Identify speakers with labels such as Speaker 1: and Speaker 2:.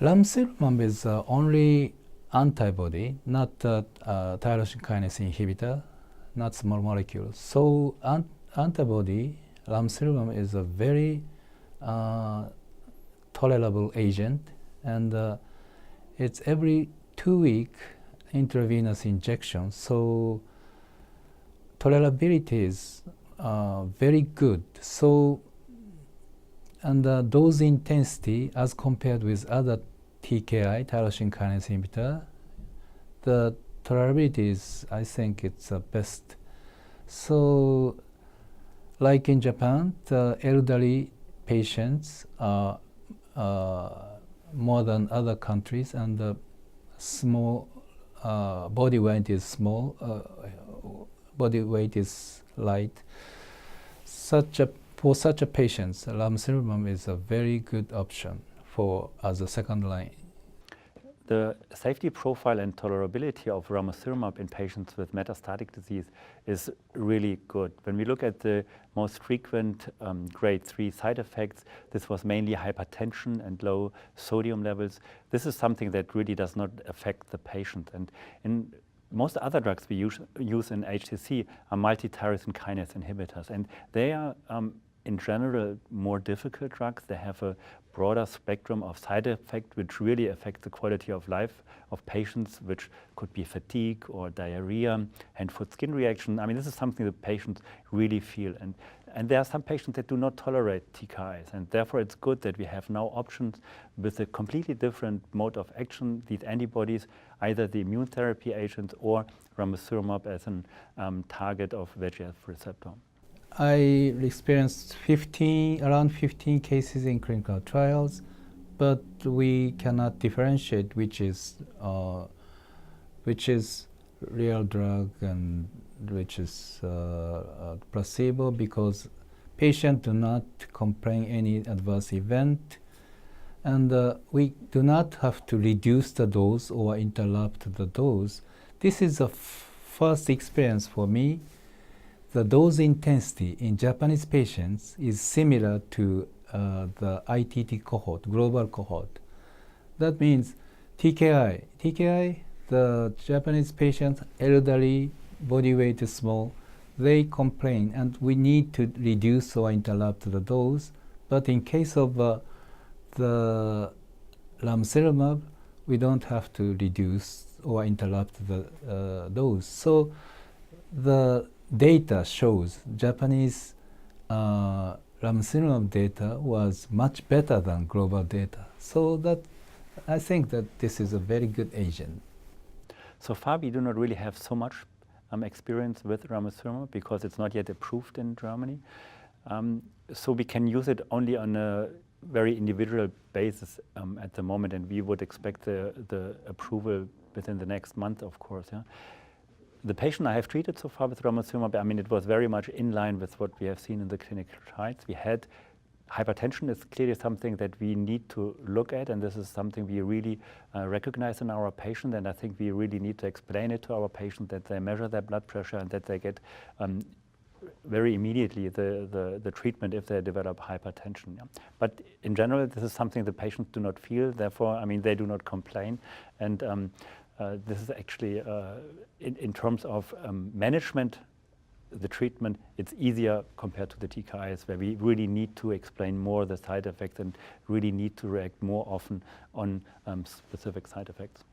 Speaker 1: Ramucirumab is the only antibody, not the tyrosine kinase inhibitor, not small molecule. So antibody, Ramucirumab is a very tolerable agent, and it's every 2-week intravenous injection. So tolerability is very good. So and the dose intensity as compared with other TKI, tyrosine kinase inhibitor, the tolerability is, I think it's the best. So like in Japan, the elderly patients are more than other countries, and the small body weight is small, body weight is light. For such a patients, Ramucirumab is a very good option for as a second line.
Speaker 2: The safety profile and tolerability of Ramucirumab in patients with metastatic disease is really good. When we look at the most frequent grade 3 side effects, this was mainly hypertension and low sodium levels. This is something that really does not affect the patient. And in most other drugs we use in HCC are multi-tyrosine kinase inhibitors, and they are in general more difficult drugs. They have a broader spectrum of side effects which really affect the quality of life of patients, which could be fatigue or diarrhea, hand-foot skin reaction. I mean, this is something that patients really feel. And there are some patients that do not tolerate TKIs, and therefore it's good that we have now options with a completely different mode of action, these antibodies, either the immune therapy agents or Ramucirumab as a target of VEGF receptor.
Speaker 1: I experienced around 15 cases in clinical trials, but we cannot differentiate which is real drug and which is placebo, because patients do not complain any adverse event, and we do not have to reduce the dose or interrupt the dose. This is the first experience for me. The dose intensity in Japanese patients is similar to the ITT cohort, global cohort. That means TKI, the Japanese patients, elderly, body weight is small, they complain, and we need to reduce or interrupt the dose. But in case of the Ramucirumab, we don't have to reduce or interrupt the dose. So the data shows Japanese Ramucirumab data was much better than global data. So that I think that this is a very good agent.
Speaker 2: So far, we do not really have so much experience with Ramucirumab because it's not yet approved in Germany. So we can use it only on a very individual basis at the moment, and we would expect the approval within the next month, of course. Yeah? The patient I have treated so far with Ramucirumab, I mean, it was very much in line with what we have seen in the clinical trials. We had hypertension is clearly something that we need to look at, and this is something we really recognize in our patient, and I think we really need to explain it to our patient, that they measure their blood pressure and that they get very immediately the treatment if they develop hypertension. Yeah. But in general, this is something the patients do not feel, therefore, I mean, they do not complain. And this is actually, in terms of management, the treatment, it's easier compared to the TKIs, where we really need to explain more the side effects and really need to react more often on specific side effects.